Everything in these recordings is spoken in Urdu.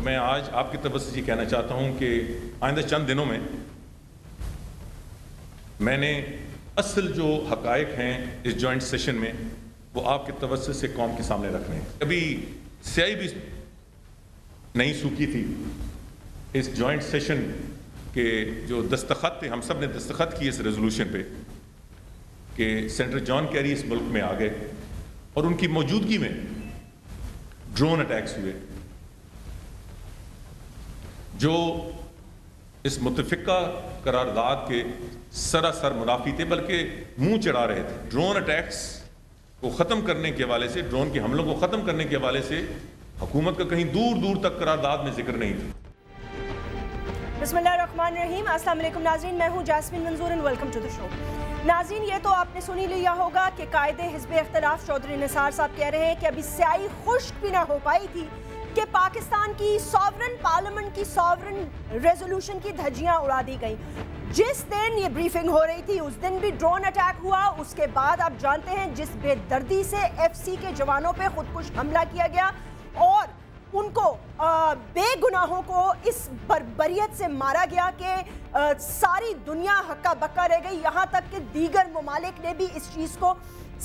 میں آج آپ کی طرف سے یہ کہنا چاہتا ہوں کہ آئندہ چند دنوں میں میں نے اصل جو حقائق ہیں اس جوائنٹ سیشن میں وہ آپ کے توسط سے قوم کے سامنے رکھنے ہیں. ابھی سیاہی بھی نہیں سوکھی تھی اس جوائنٹ سیشن کے جو دستخط تھے، ہم سب نے دستخط کیے اس ریزولوشن پہ کہ سینیٹر جان کیری اس ملک میں آ گئے اور ان کی موجودگی میں ڈرون اٹیکس ہوئے جو اس متفقہ قرارداد کے سراسر منافی تھے، بلکہ منہ چڑھا رہے تھے. ڈرون اٹیکس کو ختم کرنے کے حوالے سے، ڈرون کے حملوں کو ختم کرنے کے حوالے سے حکومت کا کہیں دور دور تک قرارداد میں ذکر نہیں تھا. بسم اللہ الرحمن الرحیم. السلام علیکم ناظرین، میں ہوں Jasmine Manzoor and welcome to the show. ناظرین، یہ تو آپ نے سنی لیا ہوگا کہ قائد حزب اختلاف چودھری نثار صاحب کہہ رہے ہیں کہ ابھی سیاہی خشک بھی نہ ہو پائی تھی کہ پاکستان کی ساورن پارلیمنٹ کی ساورن ریزولوشن کی دھجیاں اڑا دی گئیں. جس دن یہ بریفنگ ہو رہی تھی اس دن بھی ڈرون اٹیک ہوا. اس کے بعد آپ جانتے ہیں جس بے دردی سے ایف سی کے جوانوں پہ خودکش حملہ کیا گیا اور ان کو بے گناہوں کو اس بربریت سے مارا گیا کہ ساری دنیا ہکا بکا رہ گئی، یہاں تک کہ دیگر ممالک نے بھی اس چیز کو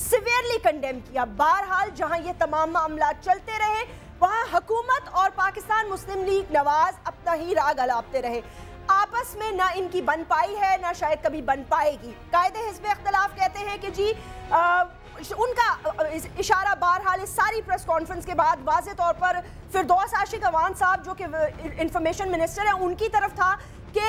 سیویئرلی کنڈیم کیا. بہرحال جہاں یہ تمام معاملات چلتے رہے وہاں حکومت اور پاکستان مسلم لیگ نواز اپنا ہی راگ الاپتے رہے. آپس میں نہ ان کی بن پائی ہے نہ شاید کبھی بن پائے گی. قائد حزب اختلاف کہتے ہیں کہ جی ان کا اشارہ بہرحال اس ساری پریس کانفرنس کے بعد واضح طور پر فردوس عاشق اوان صاحب جو کہ انفارمیشن منسٹر ہیں ان کی طرف تھا کہ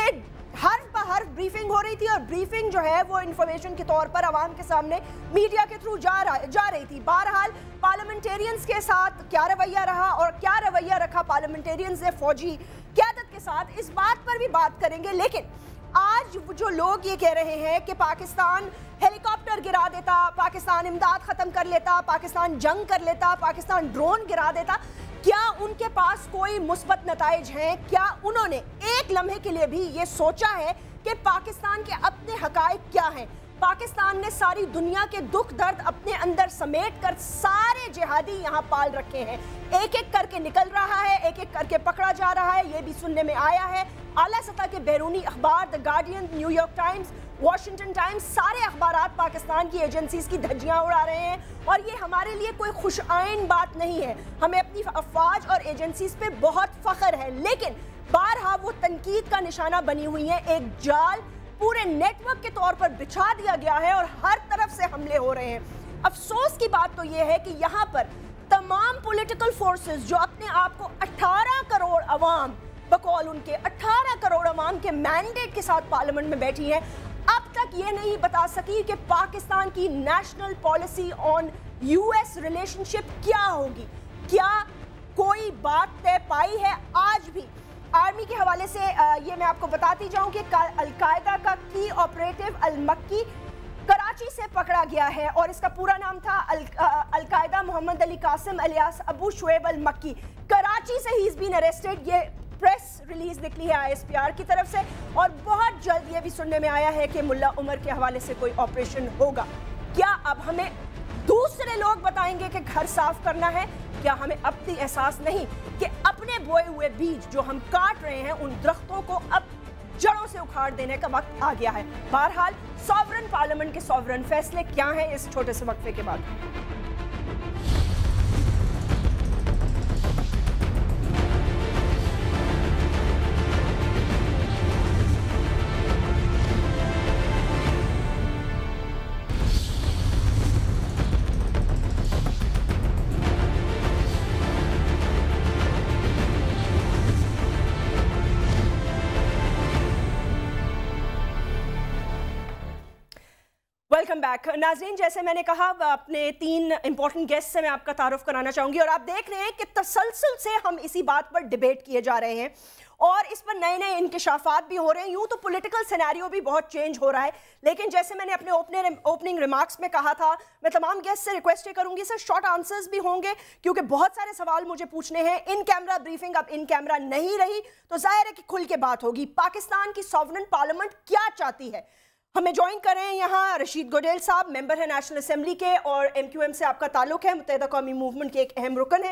حرف بہ حرف بریفنگ ہو رہی تھی اور بریفنگ جو ہے وہ انفارمیشن کے طور پر عوام کے سامنے میڈیا کے تھرو جا رہی تھی. بہرحال پارلیمنٹیرینز کے ساتھ کیا رویہ رہا اور کیا رویہ رکھا پارلیمنٹیرینز نے فوجی قیادت کے ساتھ، اس بات پر بھی بات کریں گے. لیکن آج جو لوگ یہ کہہ رہے ہیں کہ پاکستان ہیلی کاپٹر گرا دیتا، پاکستان امداد ختم کر لیتا، پاکستان جنگ کر لیتا، پاکستان ڈرون گرا دیتا، کیا ان کے پاس کوئی مثبت نتائج ہیں؟ کیا انہوں نے ایک لمحے کے لیے بھی یہ سوچا ہے کہ پاکستان کے اپنے حقائق کیا ہیں؟ پاکستان نے ساری دنیا کے دکھ درد اپنے اندر سمیٹ کر سارے جہادی یہاں پال رکھے ہیں. ایک ایک کر کے نکل رہا ہے، ایک ایک کر کے پکڑا جا رہا ہے. یہ بھی سننے میں آیا ہے اعلیٰ سطح کے بیرونی اخبار، the Guardian, New York Times, Washington Times, سارے اخبارات پاکستان کی ایجنسیز کی دھجیاں اڑا رہے ہیں. اور یہ ہمارے لیے کوئی خوش آئین بات نہیں ہے، ہمیں اپنی افواج اور ایجنسیز پہ بہت فخر ہے. لیکن بارہا وہ تنقید کا نشانہ بنی ہوئی ہیں. ایک جال پورے نیٹ ورک کے طور پر بچھا دیا گیا ہے اور ہر طرف سے حملے ہو رہے ہیں. افسوس کی بات تو یہ ہے کہ یہاں پر تمام پولیٹیکل فورسز جو اپنے آپ کو 18 کروڑ عوام بقول ان کے 18 کروڑ عوام کے مینڈیٹ کے ساتھ پارلیمنٹ میں بیٹھی ہیں، اب تک یہ نہیں بتا سکی کہ پاکستان کی national policy on U S relationship کیا ہوگی. کیا کوئی بات طے پائی ہے؟ آج بھی آرمی کے حوالے سے یہ میں آپ کو بتاتی جاؤں کہ القاعدہ کا کی آپریٹو المکی کراچی سے پکڑا گیا ہے اور اس کا پورا نام تھا القاعدہ محمد علی قاسم الیاس ابو شعیب المکی. کراچی سے ہی از بین اریسٹڈ. یہ پریس ریلیز نکلی ہے آئی ایس پی آر کی طرف سے اور بہت جلد یہ بھی سننے میں آیا ہے کہ ملا عمر کے حوالے سے کوئی آپریشن ہوگا. کیا اب ہمیں دوسرے لوگ بتائیں گے کہ گھر صاف کرنا ہے؟ کیا ہمیں اب بھی احساس نہیں کہ اپنے بوئے ہوئے بیج جو ہم کاٹ رہے ہیں ان درختوں کو اب جڑوں سے اکھاڑ دینے کا وقت آ گیا ہے؟ بہرحال ساورن پارلیمنٹ کے ساورن فیصلے کیا ہیں اس چھوٹے سے وقفے کے بعد؟ ویلکم بیک ناظرین. جیسے میں نے کہا اپنے 3 امپورٹنٹ گیسٹ سے میں آپ کا تعارف کرانا چاہوں گی اور آپ دیکھ رہے ہیں کہ تسلسل سے ہم اسی بات پر ڈیبیٹ کیے جا رہے ہیں اور اس پر نئے نئے انکشافات بھی ہو رہے ہیں. یوں تو پولیٹیکل سینیریو بھی بہت چینج ہو رہا ہے لیکن جیسے میں نے اپنے اوپننگ ریمارکس میں کہا تھا میں تمام گیسٹ سے ریکویسٹ کروں گی سر شارٹ آنسرز بھی ہوں گے کیونکہ بہت سارے سوال مجھے پوچھنے ہیں. ان کیمرہ بریفنگ اب ان کیمرہ نہیں رہی تو ظاہر ہے کہ کھل کے بات ہوگی. پاکستان کی ساورن پارلیمنٹ کیا چاہتی ہے؟ ہمیں جوائن کر رہے ہیں یہاں رشید گوڈیل صاحب، ممبر ہیں نیشنل اسمبلی کے اور ایم کیو ایم سے آپ کا تعلق ہے، متحدہ قومی موومنٹ کے ایک اہم رکن ہے.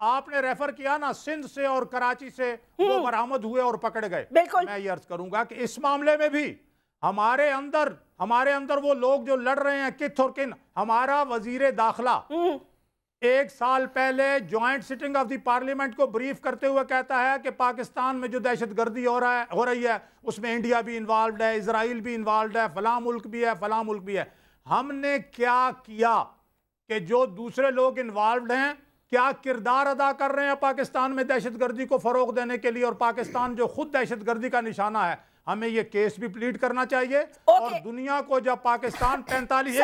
آپ نے ریفر کیا نا سندھ سے اور کراچی سے وہ برآمد ہوئے اور پکڑے گئے. میں یہ عرض کروں گا کہ اس معاملے میں بھی ہمارے اندر وہ لوگ جو لڑ رہے ہیں کتھ اور کن. ہمارا وزیر داخلہ 1 سال پہلے joint sitting of the parliament کو بریف کرتے ہوئے کہتا ہے کہ پاکستان میں جو دہشت گردی ہو رہی ہے اس میں انڈیا بھی انوالوڈ ہے, اسرائیل بھی انوالوڈ ہے, فلاں ملک بھی ہے, فلاں ملک بھی ہے. ہم نے کیا کیا کہ جو دوسرے لوگ انوالوڈ ہیں کیا کردار ادا کر رہے ہیں پاکستان میں دہشت گردی کو فروغ دینے کے لیے, اور پاکستان جو خود دہشت گردی کا نشانہ ہے ہمیں یہ کیس بھی پلیٹ کرنا چاہیے. اور دنیا کو جب پاکستان 45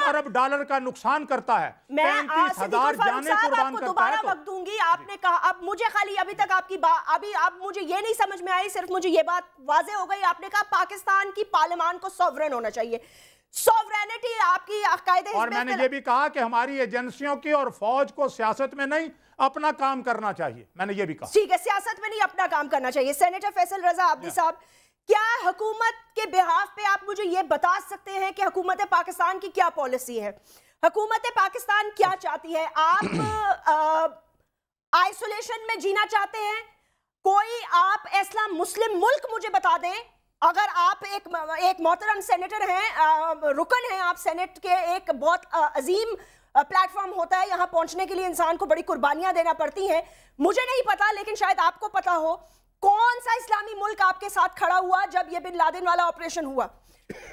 ارب ڈالر کا نقصان کرتا ہے, 35,000 جانیں قربان کرتا ہے. وقت دوں گی. آپ نے کہا اب مجھے خالی ابھی تک آپ کی اب مجھے یہ نہیں سمجھ میں آئی, صرف مجھے یہ بات واضح ہو گئی. آپ نے کہا پاکستان کی پارلیمان کو سوورن ہونا چاہیے. سوورینٹی آپ کی عقائد اور میں نے یہ بھی کہا کہ ہماری ایجنسیوں کی اور فوج کو سیاست میں نہیں اپنا کام کرنا چاہیے. میں نے یہ بھی کہا ٹھیک ہے, سیاست میں نہیں اپنا کام کرنا چاہیے. سینیٹر فیصل رضا عابدی صاحب, کیا حکومت کے بہاف پہ آپ مجھے یہ بتا سکتے ہیں کہ حکومت پاکستان کی کیا پالیسی ہے؟ حکومت پاکستان کیا چاہتی ہے؟ آپ آئسولیشن میں جینا چاہتے ہیں؟ کوئی آپ ایسا مسلم ملک مجھے بتا دیں. اگر آپ ایک محترم سینیٹر ہیں, رکن ہیں آپ سینٹ کے, ایک بہت عظیم پلیٹ فارم ہوتا ہے, یہاں پہنچنے کے لیے انسان کو بڑی قربانیاں دینا پڑتی ہیں. مجھے نہیں پتا لیکن شاید آپ کو پتا ہو, کون سا اسلامی ملک آپ کے ساتھ کھڑا ہوا جب یہ بن لادن والا آپریشن ہوا؟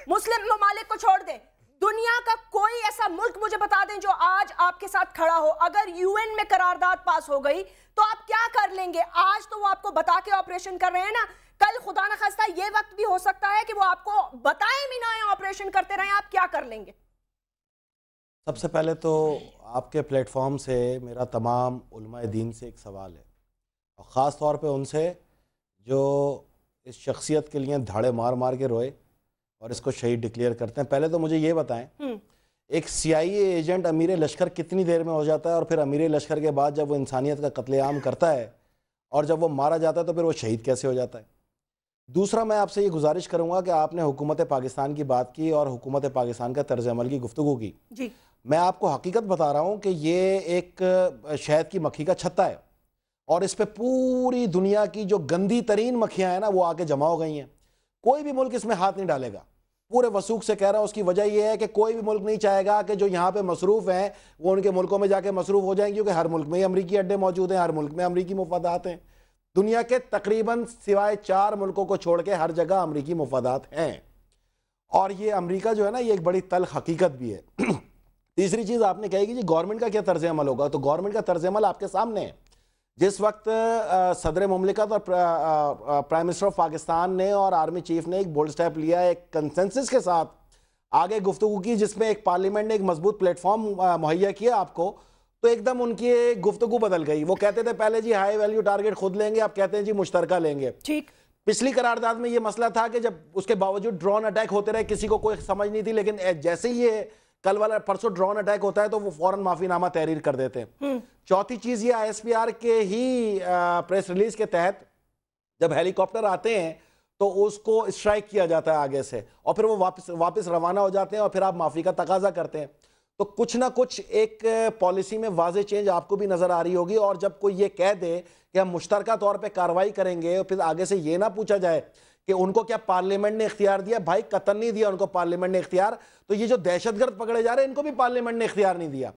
مسلم ممالک کو چھوڑ دیں, دنیا کا کوئی ایسا ملک مجھے بتا دیں جو آج آپ کے ساتھ کھڑا ہو. اگر UN میں قرارداد پاس ہو گئی تو آپ کیا کر لیں گے؟ آج تو وہ آپ کو بتا کے آپریشن کر رہے ہیں نا, کل خدا نہ خواستہ یہ وقت بھی ہو سکتا ہے کہ وہ آپ کو بتائیں بھی نہ آپریشن کرتے رہیں. آپ کیا کر لیں گے؟ سب سے پہلے تو آپ کے پلیٹ فارم سے میرا تمام علماء دین سے ایک سوال ہے, اور خاص طور پہ ان سے جو اس شخصیت کے لیے دھاڑے مار مار کے روئے اور اس کو شہید ڈکلیئر کرتے ہیں. پہلے تو مجھے یہ بتائیں, ایک CIA ایجنٹ امیر لشکر کتنی دیر میں ہو جاتا ہے, اور پھر امیر لشکر کے بعد جب وہ انسانیت کا قتل عام کرتا ہے اور جب وہ مارا جاتا ہے تو پھر وہ شہید کیسے ہو جاتا ہے؟ دوسرا, میں آپ سے یہ گزارش کروں گا کہ آپ نے حکومت پاکستان کی بات کی اور حکومت پاکستان کا طرز عمل کی گفتگو کی. جی, میں آپ کو حقیقت بتا رہا ہوں کہ یہ ایک شہد کی مکھی کا چھتا ہے, اور اس پہ پوری دنیا کی جو گندی ترین مکھیاں ہیں نا وہ آ کے جمع ہو گئی ہیں. کوئی بھی ملک اس میں ہاتھ نہیں ڈالے گا, پورے وثوق سے کہہ رہا ہوں. اس کی وجہ یہ ہے کہ کوئی بھی ملک نہیں چاہے گا کہ جو یہاں پہ مصروف ہیں وہ ان کے ملکوں میں جا کے مصروف ہو جائیں, کیونکہ ہر ملک میں امریکی اڈے موجود ہیں, ہر ملک میں امریکی مفادات ہیں. دنیا کے تقریباً سوائے 4 ملکوں کو چھوڑ کے ہر جگہ امریکی مفادات ہیں, اور یہ امریکہ جو ہے نا یہ ایک بڑی تلخ حقیقت بھی ہے. تیسری چیز آپ نے کہی کہ جی گورنمنٹ کا کیا طرز عمل ہوگا, تو گورنمنٹ کا طرز عمل آپ کے سامنے ہے. جس وقت صدر مملکت اور پرائم منسٹر آف پاکستان نے اور آرمی چیف نے ایک بولڈ سٹیپ لیا, ایک کنسنسس کے ساتھ آگے گفتگو کی, جس میں ایک پارلیمنٹ نے ایک مضبوط پلیٹ فارم مہیا کیا آپ کو, تو ایک دم ان کی گفتگو بدل گئی. وہ کہتے تھے پہلے جی ہائی ویلیو ٹارگٹ خود لیں گے, اب کہتے ہیں جی مشترکہ لیں گے. ٹھیک, پچھلی قرارداد میں یہ مسئلہ تھا کہ جب اس کے باوجود ڈرون اٹیک ہوتے رہے کسی کو کوئی سمجھ نہیں تھی, لیکن جیسے ہی یہ کل والا پرسوں ڈرون اٹیک ہوتا ہے تو وہ فوراً معافی نامہ تحریر کر دیتے ہیں. چوتھی چیز یہ ISPR کے ہی پریس ریلیز کے تحت جب ہیلی کاپٹر آتے ہیں تو اس کو اسٹرائک کیا جاتا ہے آگے سے, اور پھر وہ واپس روانہ ہو جاتے ہیں, اور پھر آپ معافی کا تقاضا کرتے ہیں. تو کچھ نہ کچھ ایک پالیسی میں واضح چینج آپ کو بھی نظر آ رہی ہوگی. اور جب کوئی یہ کہہ دے کہ ہم مشترکہ طور پہ کارروائی کریں گے, اور پھر آگے سے یہ نہ پوچھا جائے کہ ان کو کیا پارلیمنٹ نے اختیار دیا, بھائی قطن نہیں دیا ان کو پارلیمنٹ نے اختیار. تو یہ جو دہشت گرد پکڑے جا رہے ہیں ان کو بھی پارلیمنٹ نے اختیار نہیں دیا.